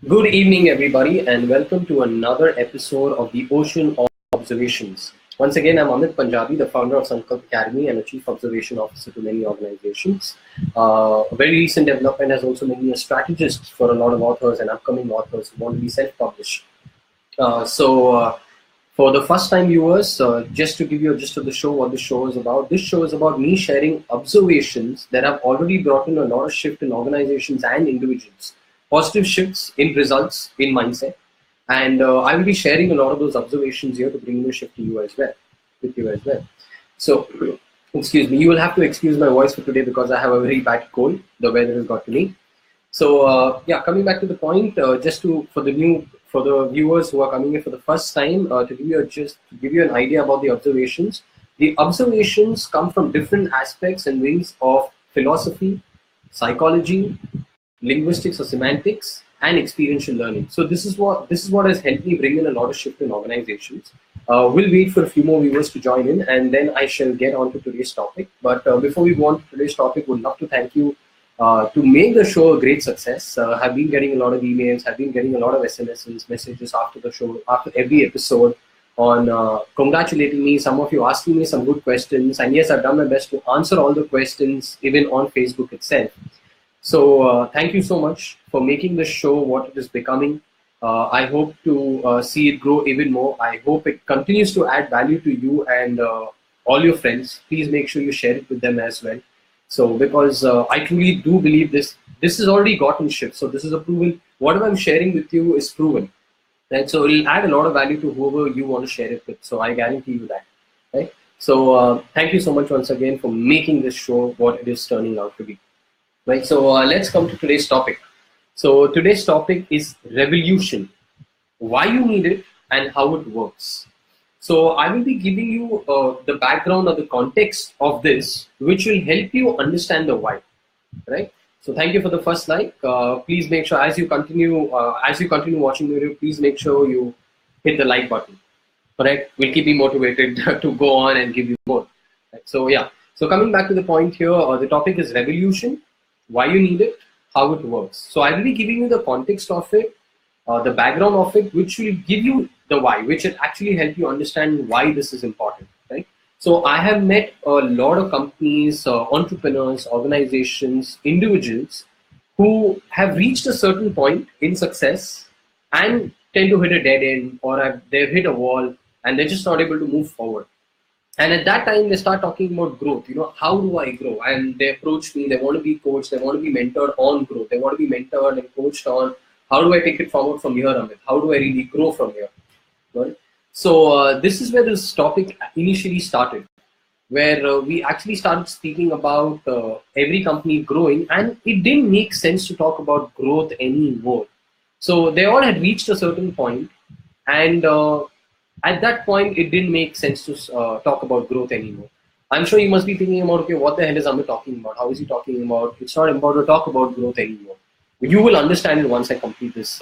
Good evening, everybody, and welcome to another episode of the Ocean of Observations. Once again, I'm Amit Punjabi, the founder of Sankalp Academy and a Chief Observation Officer to many organizations. A very recent development has also made me a strategist for a lot of authors and upcoming authors who want to be self-published. For the first-time viewers, just to give you a gist of the show, what the show is about, this show is about me sharing observations that have already brought in a lot of shift in organizations and individuals. Positive shifts in results, in mindset. And I will be sharing a lot of those observations here to bring the shift to you as well, with you as well. So, excuse me, you will have to excuse my voice for today because I have a very bad cold. The weather has got to me. So yeah, coming back to the point, just to for the viewers who are coming in for the first time, to give you an idea about the observations. The observations come from different aspects and wings of philosophy, psychology, linguistics or semantics, and experiential learning. So this is what has helped me bring in a lot of shift in organizations. We'll wait for a few more viewers to join in, and then I shall get on to today's topic. But before we go on to today's topic, would love to thank you to make the show a great success. I've been getting a lot of emails, I've been getting a lot of SMSs, messages after the show, after every episode, on congratulating me. Some of you asking me some good questions, and yes, I've done my best to answer all the questions, even on Facebook itself. So thank you so much for making the show what it is becoming. I hope to see it grow even more. I hope it continues to add value to you and all your friends. Please make sure you share it with them as well. So because I truly do believe this has already gotten shift. So this is a proven, whatever I'm sharing with you is proven. Right? So it'll add a lot of value to whoever you want to share it with. So I guarantee you that. Right? So thank you so much once again for making this show what it is turning out to be. Right, so let's come to today's topic. So today's topic is revolution, why you need it and how it works. So I will be giving you the background or the context of this, which will help you understand the why. Right. So thank you for the first like. Please make sure as you continue watching the video, please make sure you hit the like button. Correct. Will keep me motivated to go on and give you more. Right? So yeah. So coming back to the point here, the topic is revolution. Why you need it, how it works. So I will be giving you the context of it, the background of it, which will give you the why, which will actually help you understand why this is important, right? So I have met a lot of companies, entrepreneurs, organizations, individuals who have reached a certain point in success and tend to hit a dead end, or they've hit a wall and they're just not able to move forward. And at that time, they start talking about growth. How do I grow? And they approach me. They want to be coached. They want to be mentored on growth. They want to be mentored and coached on how do I take it forward from here, Amit? How do I really grow from here? Right? So this is where this topic initially started, where we actually started speaking about every company growing, and it didn't make sense to talk about growth anymore. So they all had reached a certain point, and at that point, it didn't make sense to talk about growth anymore. I'm sure you must be thinking about, okay, what the hell is Amit talking about? How is he talking about? It's not important to talk about growth anymore. You will understand it once I complete this.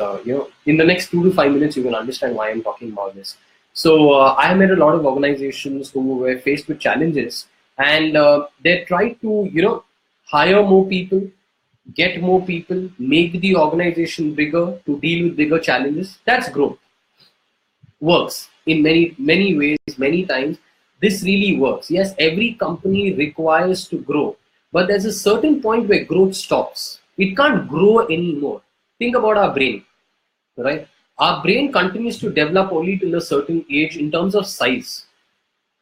In the next 2 to 5 minutes, you will understand why I'm talking about this. So I met a lot of organizations who were faced with challenges, and they tried to, hire more people, get more people, make the organization bigger to deal with bigger challenges. That's growth. Works in many ways, many times. This really works. Yes, every company requires to grow, but there's a certain point where growth stops. It can't grow anymore. Think about our brain, right? Our brain continues to develop only till a certain age in terms of size,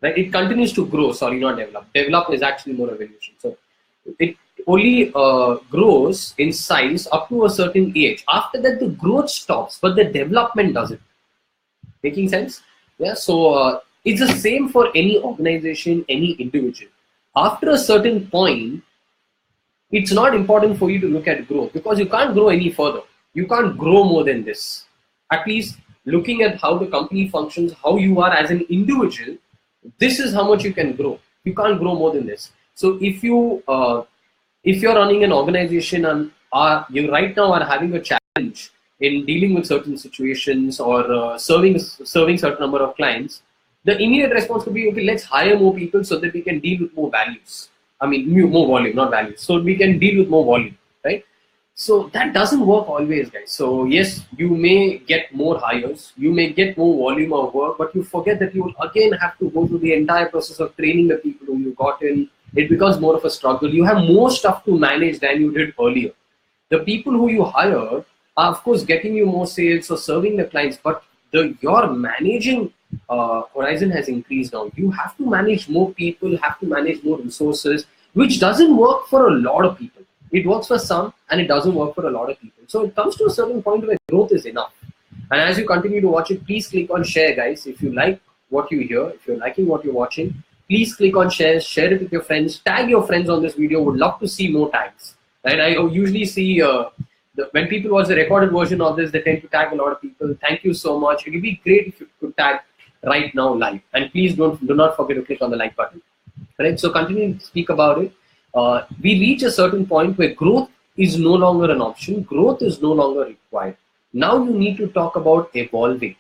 right? It continues to grow. Sorry, not develop. Develop is actually more evolution. So it only grows in size up to a certain age. After that, the growth stops, but the development doesn't. Making sense? Yeah. So it's the same for any organization, any individual. After a certain point, it's not important for you to look at growth because you can't grow any further. You can't grow more than this. At least looking at how the company functions, how you are as an individual, this is how much you can grow. You can't grow more than this. So if you're running an organization and you right now are having a challenge in dealing with certain situations or serving certain number of clients, the immediate response could be, okay, let's hire more people so that we can deal with more values. I mean, more volume, not values. So we can deal with more volume, right? So that doesn't work always, guys. So yes, you may get more hires, you may get more volume of work, but you forget that you will again have to go through the entire process of training the people who you got in. It becomes more of a struggle. You have more stuff to manage than you did earlier. The people who you hire are, of course, getting you more sales or serving the clients, but your managing horizon has increased now. You have to manage more people, have to manage more resources, which doesn't work for a lot of people. It works for some and it doesn't work for a lot of people. So it comes to a certain point where growth is enough. And as you continue to watch it, please click on share, guys. If you like what you hear, if you're liking what you're watching, please click on share it with your friends, tag your friends on this video. Would love to see more tags. Right? I usually see when people watch the recorded version of this, they tend to tag a lot of people. Thank you so much. It would be great if you could tag right now live. And please do not forget to click on the like button. Right? So continuing to speak about it, we reach a certain point where growth is no longer an option. Growth is no longer required. Now you need to talk about evolving.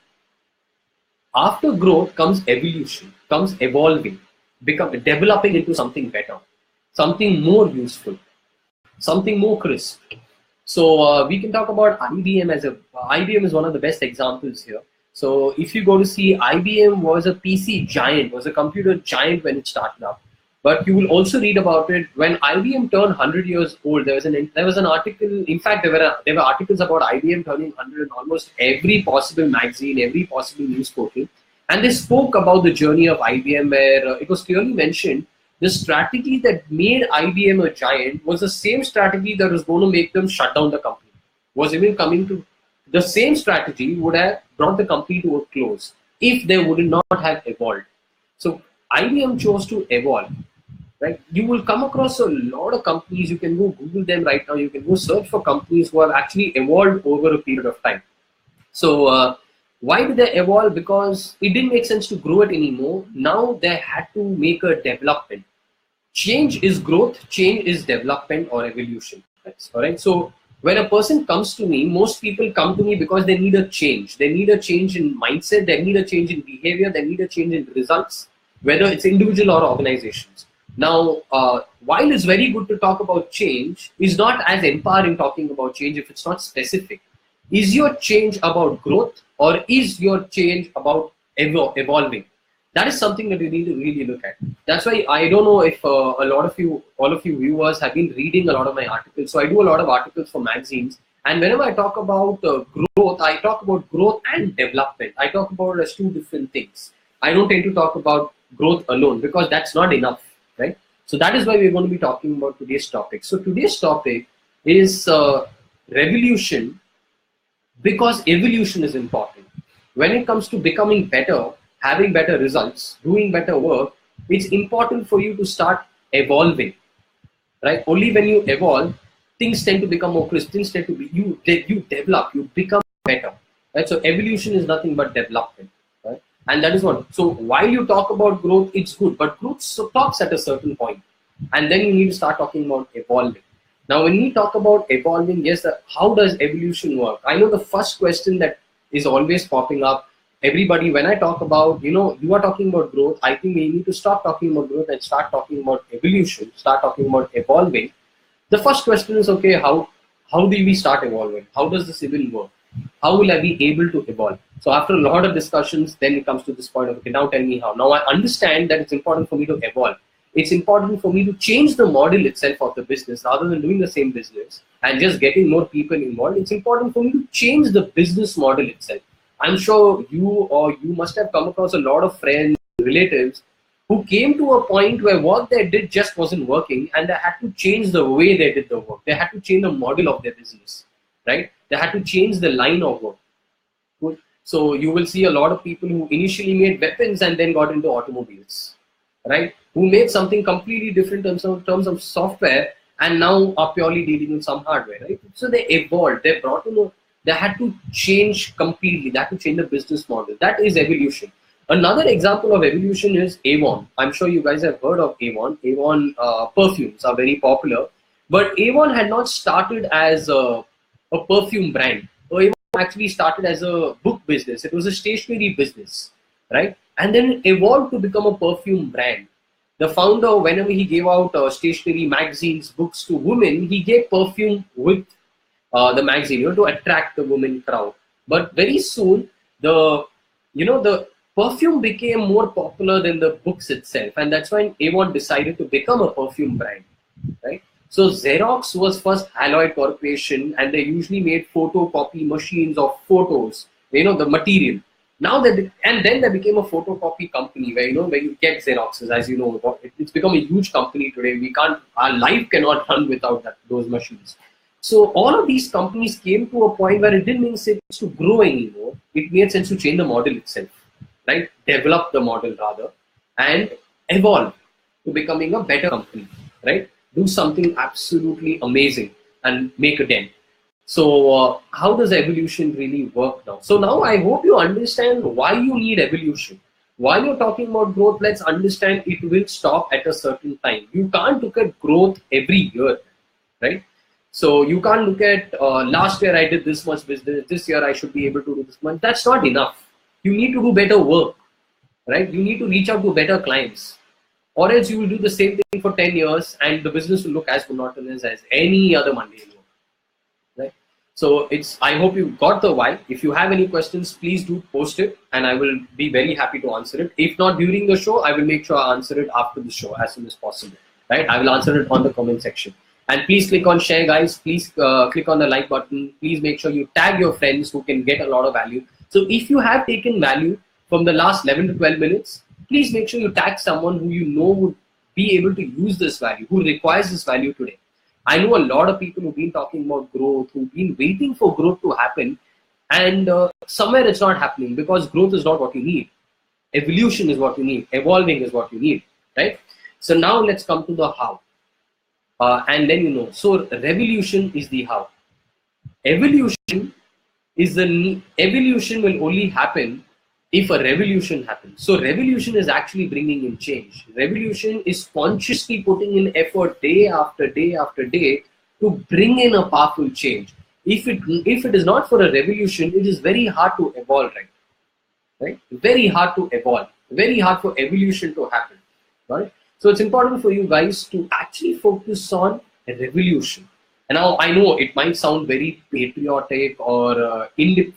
After growth comes evolution, comes evolving, developing into something better, something more useful, something more crisp. So we can talk about IBM IBM is one of the best examples here. So if you go to see, IBM was a PC giant, was a computer giant when it started up. But you will also read about it when IBM turned 100 years old. There was an article. In fact, there were articles about IBM turning 100 in almost every possible magazine, every possible news portal, and they spoke about the journey of IBM, where it was clearly mentioned the strategy that made IBM a giant was the same strategy that was going to make them shut down the company. Was even coming to the same strategy would have brought the company to a close if they would not have evolved. So IBM chose to evolve. Right? You will come across a lot of companies. You can go Google them right now. You can go search for companies who have actually evolved over a period of time. So why did they evolve? Because it didn't make sense to grow it anymore. Now they had to make a development. Change is growth. Change is development or evolution. All right. So when a person comes to me, most people come to me because they need a change. They need a change in mindset. They need a change in behavior. They need a change in results, whether it's individual or organizations. Now, while it's very good to talk about change, it's not as empowering talking about change if it's not specific. Is your change about growth or is your change about evolving? That is something that you need to really look at. That's why I don't know if all of you viewers have been reading a lot of my articles. So I do a lot of articles for magazines. And whenever I talk about growth, I talk about growth and development. I talk about it as two different things. I don't tend to talk about growth alone because that's not enough. Right? So that is why we're going to be talking about today's topic. So today's topic is revolution, because evolution is important. When it comes to becoming better, having better results, doing better work, it's important for you to start evolving. Right? Only when you evolve, things tend to become more crisp. Things tend to be you develop, you become better. Right? So evolution is nothing but development. Right? And that is what. So while you talk about growth, it's good, but growth stops at a certain point, and then you need to start talking about evolving. Now, when we talk about evolving, yes, how does evolution work? I know the first question that is always popping up. Everybody, when I talk about, you are talking about growth, I think we need to stop talking about growth and start talking about evolution, start talking about evolving. The first question is, okay, how do we start evolving? How does this even work? How will I be able to evolve? So after a lot of discussions, then it comes to this point of, okay, now tell me how. Now I understand that it's important for me to evolve. It's important for me to change the model itself of the business rather than doing the same business and just getting more people involved. It's important for me to change the business model itself. I'm sure you must have come across a lot of friends, relatives who came to a point where what they did just wasn't working and they had to change the way they did the work. They had to change the model of their business, right? They had to change the line of work. Good. So you will see a lot of people who initially made weapons and then got into automobiles, right? Who made something completely different in terms of software and now are purely dealing with some hardware, right? So they evolved, they had to change completely, they had to change the business model. That is evolution. Another example of evolution is Avon. I'm sure you guys have heard of Avon. Avon perfumes are very popular, but Avon had not started as a perfume brand. Avon actually started as a book business. It was a stationery business, right? And then it evolved to become a perfume brand. The founder, whenever he gave out stationery, magazines, books to women, he gave perfume with the magazine, to attract the women crowd. But very soon, the perfume became more popular than the books itself, and that's when Avon decided to become a perfume brand, right? So Xerox was first Haloid Corporation, and they usually made photocopy machines of photos, the material. Now and then they became a photocopy company where you get Xeroxes, as you know. It's become a huge company today. Our life cannot run without those machines. So all of these companies came to a point where it didn't make sense to grow anymore. It made sense to change the model itself, right? Develop the model rather, and evolve to becoming a better company, right? Do something absolutely amazing and make a dent. So how does evolution really work now? So now I hope you understand why you need evolution. While you're talking about growth, let's understand it will stop at a certain time. You can't look at growth every year, right? So you can't look at last year I did this much business, this year I should be able to do this much. That's not enough. You need to do better work, right? You need to reach out to better clients, or else you will do the same thing for 10 years and the business will look as monotonous as any other mundane work, right? So I hope you got the why. If you have any questions, please do post it and I will be very happy to answer it. If not during the show, I will make sure I answer it after the show as soon as possible, right? I will answer it on the comment section. And please click on share, guys. Please click on the like button. Please make sure you tag your friends who can get a lot of value. So if you have taken value from the last 11 to 12 minutes, please make sure you tag someone who you know would be able to use this value, who requires this value today. I know a lot of people who've been talking about growth, who've been waiting for growth to happen, and somewhere it's not happening because growth is not what you need. Evolution is what you need. Evolving is what you need, right? So now let's come to the how. And then so revolution is the how. Evolution will only happen if a revolution happens. So revolution is actually bringing in change. Revolution is consciously putting in effort day after day after day to bring in a powerful change. If it is not for a revolution, it is very hard to evolve, right? Very hard to evolve. Very hard for evolution to happen, right? So it's important for you guys to actually focus on a revolution. And now I know it might sound very patriotic or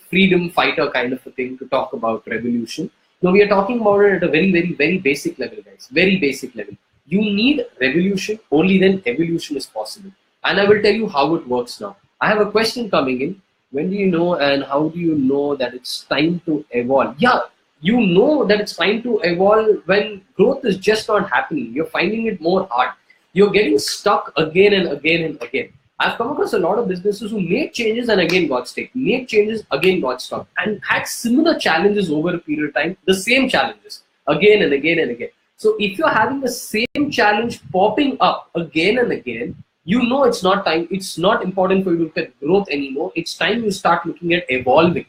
freedom fighter kind of a thing to talk about revolution. No, we are talking about it at a very, very, very basic level, guys. Very basic level. You need revolution, only then evolution is possible. And I will tell you how it works now. I have a question coming in. When do you know and how do you know that it's time to evolve? Yeah, you know that it's time to evolve when growth is just not happening. You're finding it more hard. You're getting stuck again and again and again. I've come across a lot of businesses who made changes and again got stuck, made changes, again got stuck, and had similar challenges over a period of time, the same challenges again and again and again. So if you're having the same challenge popping up again and again, you know it's not time, it's not important for you to look at growth anymore. It's time you start looking at evolving,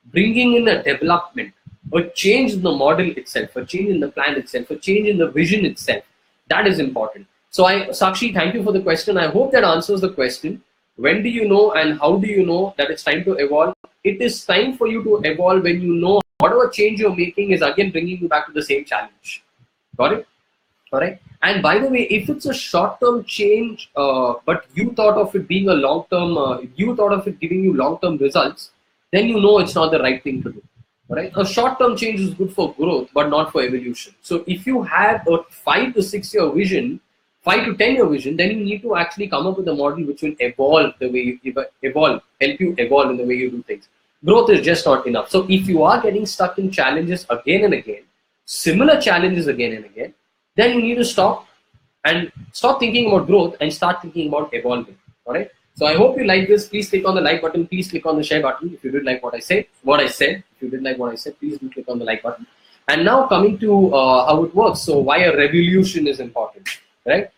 bringing in a development, a change in the model itself, a change in the plan itself, a change in the vision itself. That is important. So Sakshi, thank you for the question. I hope that answers the question. When do you know and how do you know that it's time to evolve? It is time for you to evolve when you know whatever change you're making is again bringing you back to the same challenge. Got it? All right. And by the way, if it's a short-term change, but you thought of it being a long-term, you thought of it giving you long-term results, then you know it's not the right thing to do. All right. A short-term change is good for growth, but not for evolution. So if you have a 5 to 6 year vision, 5 to 10 year vision, then you need to actually come up with a model which will evolve the way you help you evolve in the way you do things. Growth is just not enough. So if you are getting stuck in challenges again and again, similar challenges again and again, then you need to stop thinking about growth and start thinking about evolving. All right. So I hope you like this. Please click on the like button. Please click on the share button if you did like what I said. If you did like what I said, please do click on the like button. And now coming to how it works. So why a revolution is important. Right?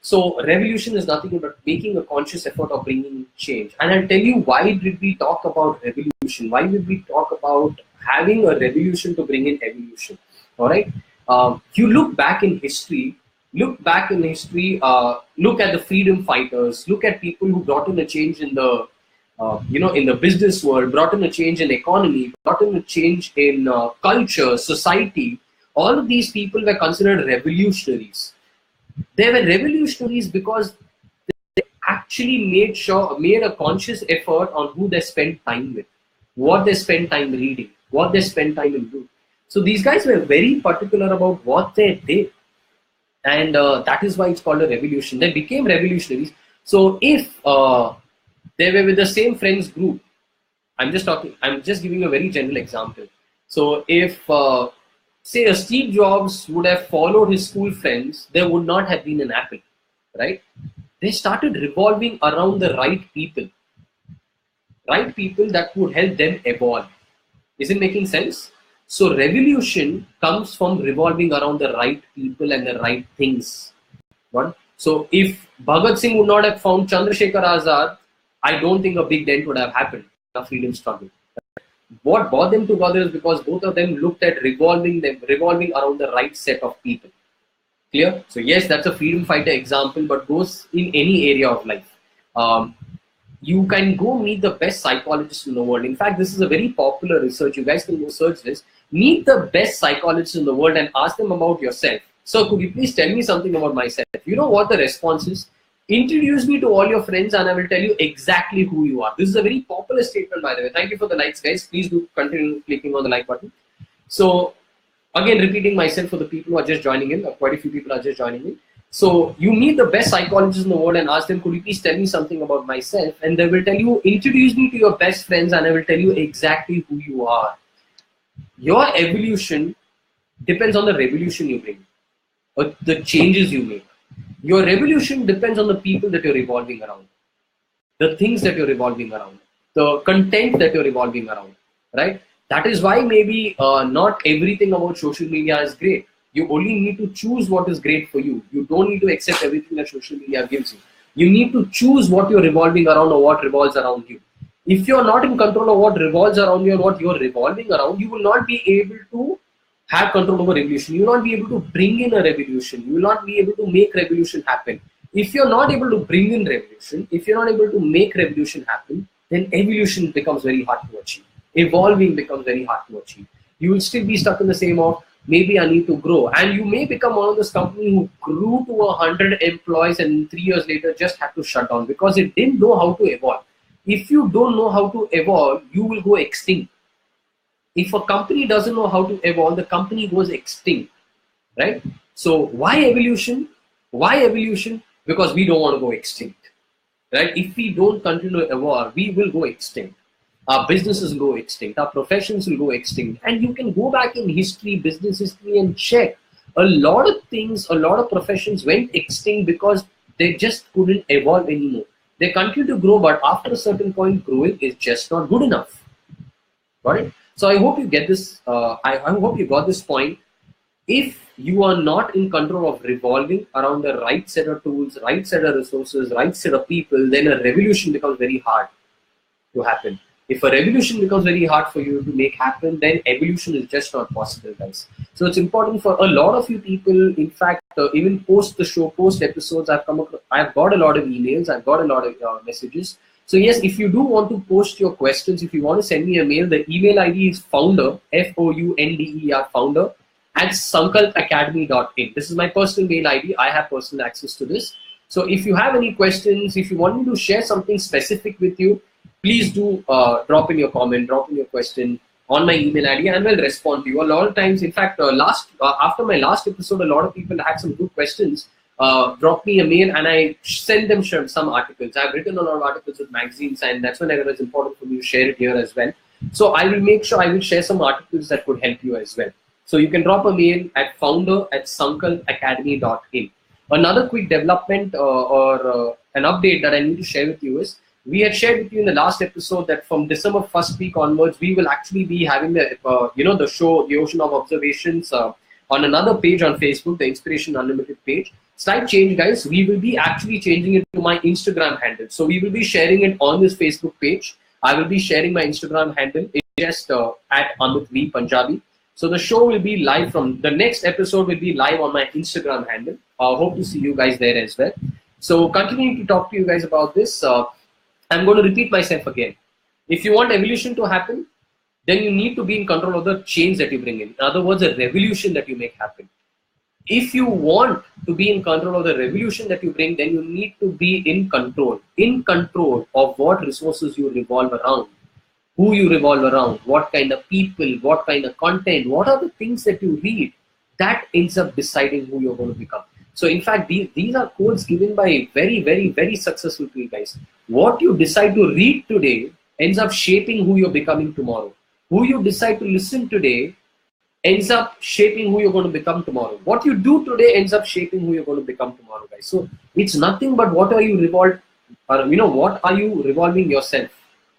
So revolution is nothing but making a conscious effort of bringing change. And I'll tell you why did we talk about revolution? Why did we talk about having a revolution to bring in evolution? All right. You look back in history. Look at the freedom fighters. Look at people who brought in a change in the in the business world, brought in a change in economy, brought in a change in culture, society. All of these people were considered revolutionaries. They were revolutionaries because they actually made a conscious effort on who they spend time with, what they spend time reading, what they spend time in doing. So these guys were very particular about what they did, and that is why it's called a revolution. They became revolutionaries. So if they were with the same friends group, I'm just giving a very general example. So if say a Steve Jobs would have followed his school friends, there would not have been an Apple, right? They started revolving around the right people that would help them evolve. Is it making sense? So revolution comes from revolving around the right people and the right things. What? So if Bhagat Singh would not have found Chandrasekhar Azad, I don't think a big dent would have happened in the freedom struggle. What brought them together is because both of them looked at revolving around the right set of people. Clear? So yes, that's a freedom fighter example, but goes in any area of life. You can go meet the best psychologists in the world. In fact, this is a very popular research. You guys can go search this. Meet the best psychologists in the world and ask them about yourself. So could you please tell me something about myself? You know what the response is? Introduce me to all your friends and I will tell you exactly who you are. This is a very popular statement, by the way. Thank you for the likes, guys. Please do continue clicking on the like button. So again, repeating myself for the people who are just joining in. Quite a few people are just joining in. So you meet the best psychologists in the world and ask them, could you please tell me something about myself? And they will tell you, introduce me to your best friends and I will tell you exactly who you are. Your evolution depends on the revolution you bring, or the changes you make. Your revolution depends on the people that you're revolving around, the things that you're revolving around, the content that you're revolving around, right? That is why maybe not everything about social media is great. You only need to choose what is great for you. You don't need to accept everything that social media gives you. You need to choose what you're revolving around or what revolves around you. If you're not in control of what revolves around you and what you're revolving around, you will not be able to have control over revolution. You will not be able to bring in a revolution. You will not be able to make revolution happen. If you're not able to bring in revolution, if you're not able to make revolution happen, then evolution becomes very hard to achieve. Evolving becomes very hard to achieve. You will still be stuck in the same of, maybe I need to grow. And you may become one of those companies who grew to 100 employees and 3 years later just had to shut down because it didn't know how to evolve. If you don't know how to evolve, you will go extinct. If a company doesn't know how to evolve, the company goes extinct, right? So why evolution? Why evolution? Because we don't want to go extinct, right? If we don't continue to evolve, we will go extinct. Our businesses go extinct, our professions will go extinct. And you can go back in history, business history, and check. A lot of things, a lot of professions went extinct because they just couldn't evolve anymore. They continue to grow, but after a certain point, growing is just not good enough. Got it? So I hope you get this. I hope you got this point. If you are not in control of revolving around the right set of tools, right set of resources, right set of people, then a revolution becomes very hard to happen. If a revolution becomes very hard for you to make happen, then evolution is just not possible, guys. So it's important for a lot of you people. In fact, even post the show, post episodes, I've got a lot of emails, I've got a lot of messages. So yes, if you do want to post your questions, if you want to send me a mail, the email ID is founder, F-O-U-N-D-E-R, founder, at sankalpacademy.in. This is my personal mail ID. I have personal access to this. So if you have any questions, if you want me to share something specific with you, please do drop in your comment, drop in your question on my email ID and we'll respond to you. A lot of times, in fact, after my last episode, a lot of people had some good questions. Drop me a mail and I send them some articles. I've written a lot of articles with magazines and that's when it was important for me to share it here as well. So I will make sure I will share some articles that could help you as well. So you can drop a mail at founder@sankalpacademy.in. Another quick development or an update that I need to share with you is, we had shared with you in the last episode that from December 1st week onwards, we will actually be having the the show, The Ocean of Observations, on another page on Facebook, the Inspiration Unlimited page. Slight change, guys. We will be actually changing it to my Instagram handle. So we will be sharing it on this Facebook page. I will be sharing my Instagram handle. It's just at Amit V Punjabi. So the show will be live the next episode will be live on my Instagram handle. Hope to see you guys there as well. So continuing to talk to you guys about this, I'm going to repeat myself again. If you want evolution to happen, then you need to be in control of the change that you bring in. In other words, a revolution that you make happen. If you want to be in control of the revolution that you bring, then you need to be in control of what resources you revolve around, who you revolve around, what kind of people, what kind of content, what are the things that you read. That ends up deciding who you're going to become. So in fact, these are quotes given by very, very, very successful people, guys. What you decide to read today ends up shaping who you're becoming tomorrow. Who you decide to listen today ends up shaping who you're going to become tomorrow. What you do today ends up shaping who you're going to become tomorrow, guys. So it's nothing but what are you what are you revolving yourself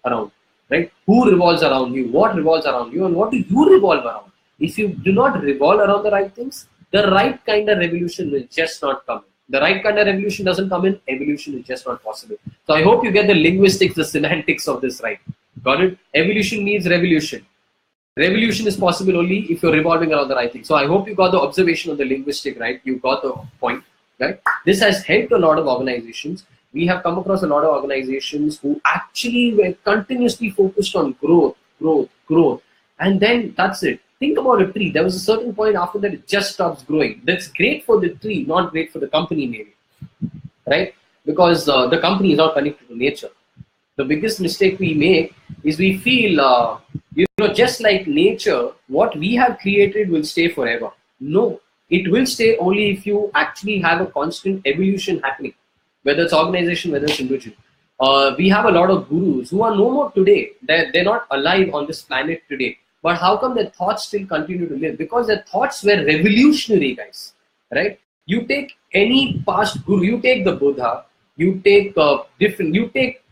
around, right? Who revolves around you, what revolves around you, and what do you revolve around? If you do not revolve around the right things, the right kind of revolution will just not come in. The right kind of revolution doesn't come in, evolution is just not possible. So I hope you get the linguistics, the semantics of this right. Got it? Evolution means revolution. Revolution is possible only if you're revolving around the right thing. So I hope you got the observation of the linguistic right. You got the point, right? This has helped a lot of organizations. We have come across a lot of organizations who actually were continuously focused on growth. And then that's it. Think about a tree. There was a certain point after that it just stops growing. That's great for the tree, not great for the company maybe, right? Because the company is not connected to nature. The biggest mistake we make is we feel, just like nature, what we have created will stay forever. No, it will stay only if you actually have a constant evolution happening, whether it's organization, whether it's individual. We have a lot of gurus who are no more today. They're not alive on this planet today. But how come their thoughts still continue to live? Because their thoughts were revolutionary, guys, right? You take any past guru, you take the Buddha, you take you take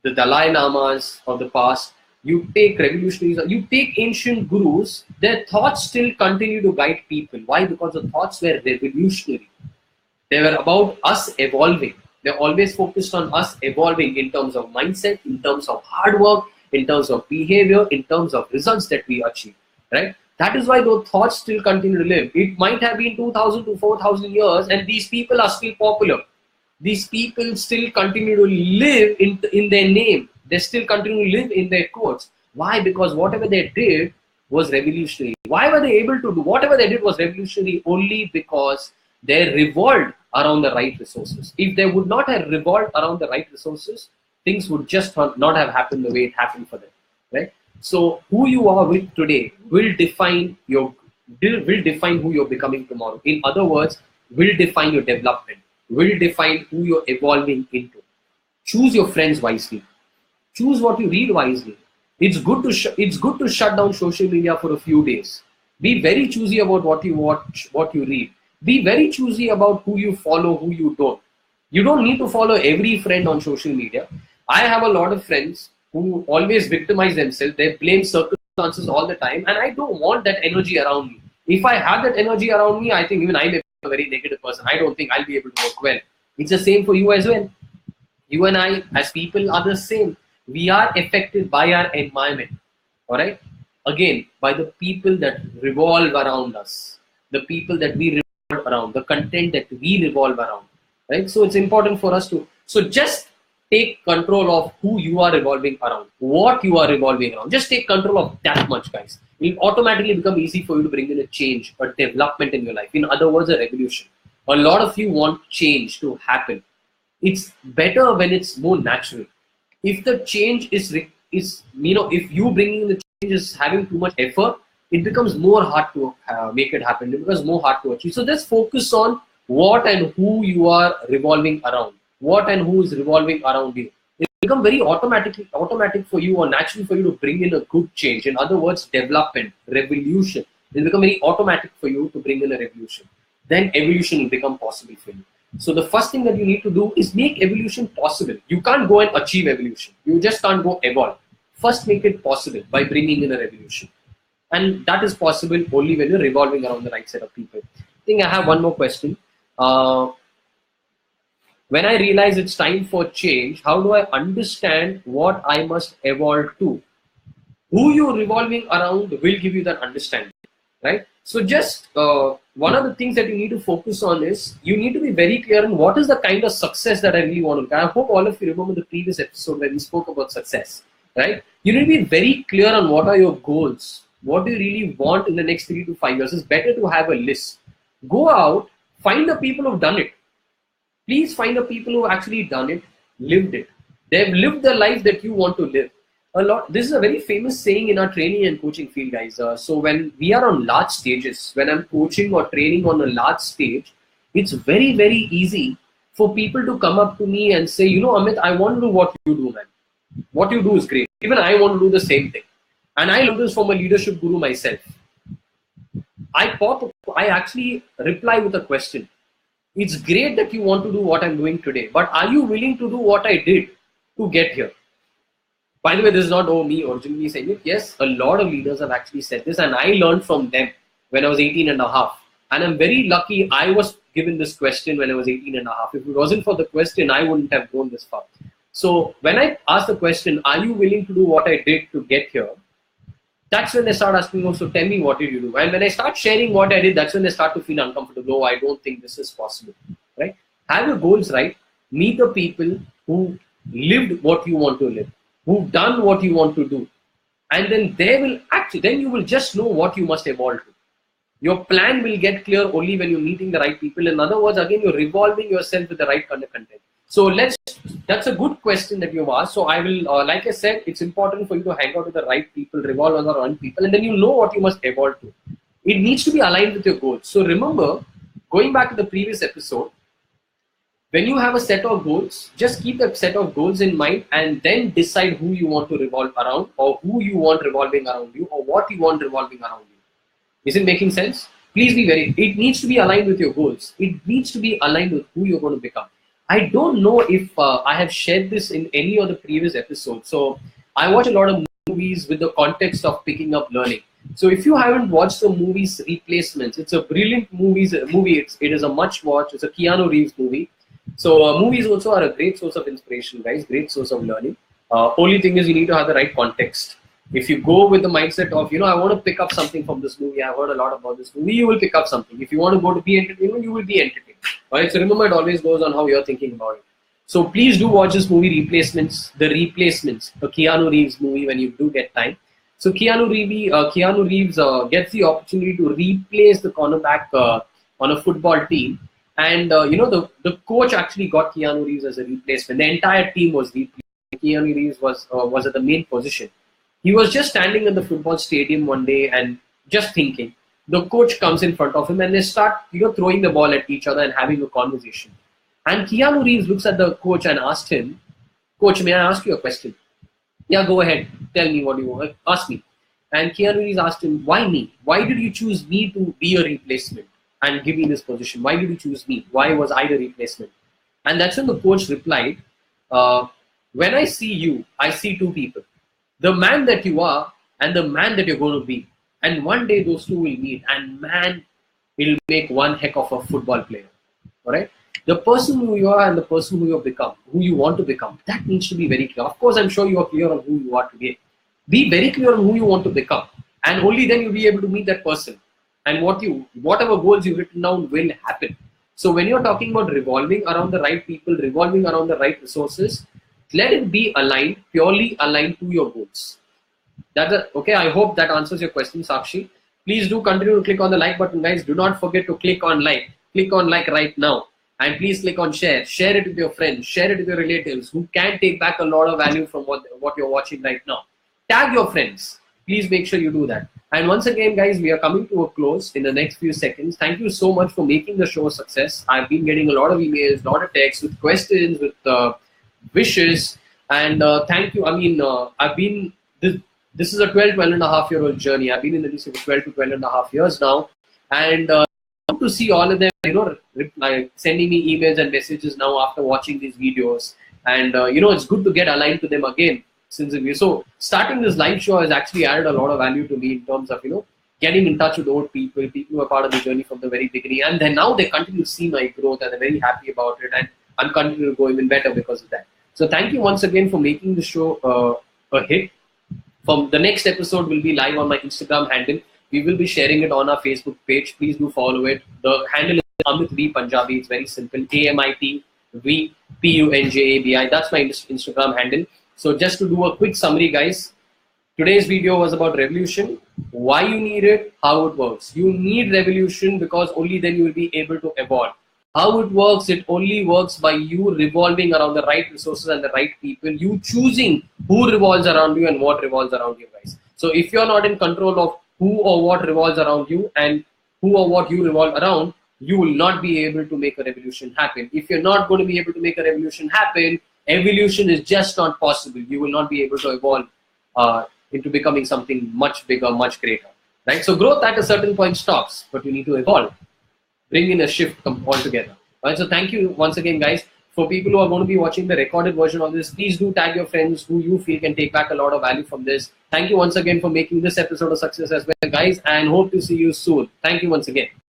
the Dalai Lamas of the past, you take revolutionaries, you take ancient gurus, their thoughts still continue to guide people. Why? Because the thoughts were revolutionary. They were about us evolving. They're always focused on us evolving in terms of mindset, in terms of hard work, in terms of behavior, in terms of results that we achieve, right? That is why those thoughts still continue to live. It might have been 2,000 to 4,000 years and these people are still popular. These people still continue to live in their name. They still continue to live in their quotes. Why? Because whatever they did was revolutionary. Why were they able to do whatever they did was revolutionary? Only because they revolved around the right resources. If they would not have revolved around the right resources, things would just not have happened the way it happened for them, right? So who you are with today will define who you're becoming tomorrow. In other words, will define your development, will define who you're evolving into. Choose your friends wisely. Choose what you read wisely. It's good to shut down social media for a few days. Be very choosy about what you watch, what you read. Be very choosy about who you follow, who you don't. You don't need to follow every friend on social media. I have a lot of friends who always victimize themselves. They blame circumstances all the time, and I don't want that energy around me. If I have that energy around me, I think even I may be a very negative person. I don't think I'll be able to work well. It's the same for you as well. You and I, as people, are the same. We are affected by our environment, all right? Again, by the people that revolve around us, the people that we revolve around, the content that we revolve around, right? So it's important for us to, just take control of who you are revolving around, what you are revolving around. Just take control of that much, guys. It will automatically become easy for you to bring in a change, a development in your life. In other words, a revolution. A lot of you want change to happen. It's better when it's more natural. If the change is if you bringing the change is having too much effort, it becomes more hard to make it happen. It becomes more hard to achieve. So just focus on what and who you are revolving around. What and who is revolving around you. It becomes very automatic for you or natural for you to bring in a good change. In other words, development, revolution. It will become very automatic for you to bring in a revolution. Then evolution will become possible for you. So the first thing that you need to do is make evolution possible. You can't go and achieve evolution. You just can't go evolve. First, make it possible by bringing in a revolution. And that is possible only when you're revolving around the right set of people. I think I have one more question. When I realize it's time for change, how do I understand what I must evolve to? Who you're revolving around will give you that understanding, right? So just one of the things that you need to focus on is you need to be very clear on what is the kind of success that I really want to. I hope all of you remember the previous episode where we spoke about success, right? You need to be very clear on what are your goals. What do you really want in the next 3 to 5 years? It's better to have a list. Go out, find the people who've done it. Please find the people who've actually done it, lived it. They've lived the life that you want to live. A lot. This is a very famous saying in our training and coaching field, guys. So when we are on large stages, when I'm coaching or training on a large stage, it's very, very easy for people to come up to me and say, you know, Amit, I want to do what you do, man. What you do is great. Even I want to do the same thing. And I learned this from a leadership guru myself. I actually reply with a question. It's great that you want to do what I'm doing today, but are you willing to do what I did to get here? By the way, this is not me originally saying it. Yes, a lot of leaders have actually said this, and I learned from them when I was 18 and a half. And I'm very lucky I was given this question when I was 18 and a half. If it wasn't for the question, I wouldn't have grown this far. So when I ask the question, are you willing to do what I did to get here? That's when they start asking, oh, so tell me, what did you do? And when I start sharing what I did, that's when they start to feel uncomfortable. Oh, I don't think this is possible, right? Have your goals right. Meet the people who lived what you want to live, who've done what you want to do. And then then you will just know what you must evolve to. Your plan will get clear only when you're meeting the right people. In other words, again, you're revolving yourself with the right kind of content. So that's a good question that you've asked. So I will, like I said, it's important for you to hang out with the right people, revolve on the right people, and then you know what you must evolve to. It needs to be aligned with your goals. So remember, going back to the previous episode, when you have a set of goals, just keep that set of goals in mind and then decide who you want to revolve around, or who you want revolving around you, or what you want revolving around you. Is it making sense? Please be it needs to be aligned with your goals. It needs to be aligned with who you're going to become. I don't know if I have shared this in any of the previous episodes. So I watch a lot of movies with the context of picking up learning. So if you haven't watched the movie's Replacements, it's a brilliant movie. It is a must watch. It's a Keanu Reeves movie. So movies also are a great source of inspiration, guys. Great source of learning. Only thing is you need to have the right context. If you go with the mindset of, you know, I want to pick up something from this movie, I've heard a lot about this movie, you will pick up something. If you want to go to be entertainment, you will be entertained. Right? So remember, it always goes on how you're thinking about it. So please do watch this movie, Replacements, the Keanu Reeves movie, when you do get time. So Keanu Reeves gets the opportunity to replace the cornerback on a football team. And, you know, the coach actually got Keanu Reeves as a replacement. The entire team was replaced. Keanu Reeves was at the main position. He was just standing at the football stadium one day and just thinking. The coach comes in front of him and they start, you know, throwing the ball at each other and having a conversation. And Keanu Reeves looks at the coach and asked him, "Coach, may I ask you a question?" "Yeah, go ahead. Tell me what you want. Ask me." And Keanu Reeves asked him, "Why me? Why did you choose me to be a replacement and give me this position? Why did you choose me? Why was I the replacement?" And that's when the coach replied, "When I see you, I see two people. The man that you are and the man that you're going to be. And one day those two will meet, and man, it'll make one heck of a football player." All right? The person who you are and the person who you've become, who you want to become, that needs to be very clear. Of course, I'm sure you are clear on who you are today. Be very clear on who you want to become. And only then you'll be able to meet that person. And whatever goals you've written down will happen. So when you're talking about revolving around the right people, revolving around the right resources, let it be aligned, purely aligned to your goals. Okay, I hope that answers your question, Sakshi. Please do continue to click on the like button, guys. Do not forget to click on like. Click on like right now. And please click on share. Share it with your friends. Share it with your relatives who can take back a lot of value from what you're watching right now. Tag your friends. Please make sure you do that. And once again, guys, we are coming to a close in the next few seconds. Thank you so much for making the show a success. I've been getting a lot of emails, a lot of texts with questions, with wishes, and thank you. I mean, this is a 12 and a half year old journey. I've been in the industry for 12 to 12 and a half years now, and to see all of them, you know, sending me emails and messages now after watching these videos, and you know, it's good to get aligned to them again. So starting this live show has actually added a lot of value to me in terms of, you know, getting in touch with old people who are part of the journey from the very beginning, and then now they continue to see my growth and they're very happy about it, and I'm continuing to go even better because of that. So thank you once again for making the show a hit. From the next episode will be live on my Instagram handle. We will be sharing it on our Facebook page. Please do follow it. The handle is Amit V Punjabi. It's very simple. AMITVPUNJABI. That's my Instagram handle. So just to do a quick summary, guys. Today's video was about revolution. why you need it, how it works. You need revolution because only then you will be able to evolve. How it works, it only works by you revolving around the right resources and the right people, you choosing who revolves around you and what revolves around you, guys. So if you're not in control of who or what revolves around you and who or what you revolve around, you will not be able to make a revolution happen. If you're not going to be able to make a revolution happen, evolution is just not possible. You will not be able to evolve into becoming something much bigger, much greater, right? So growth at a certain point stops, but you need to evolve, bring in a shift altogether. Right? So thank you once again, guys. For people who are going to be watching the recorded version of this, please do tag your friends who you feel can take back a lot of value from this. Thank you once again for making this episode a success as well, guys, and hope to see you soon. Thank you once again.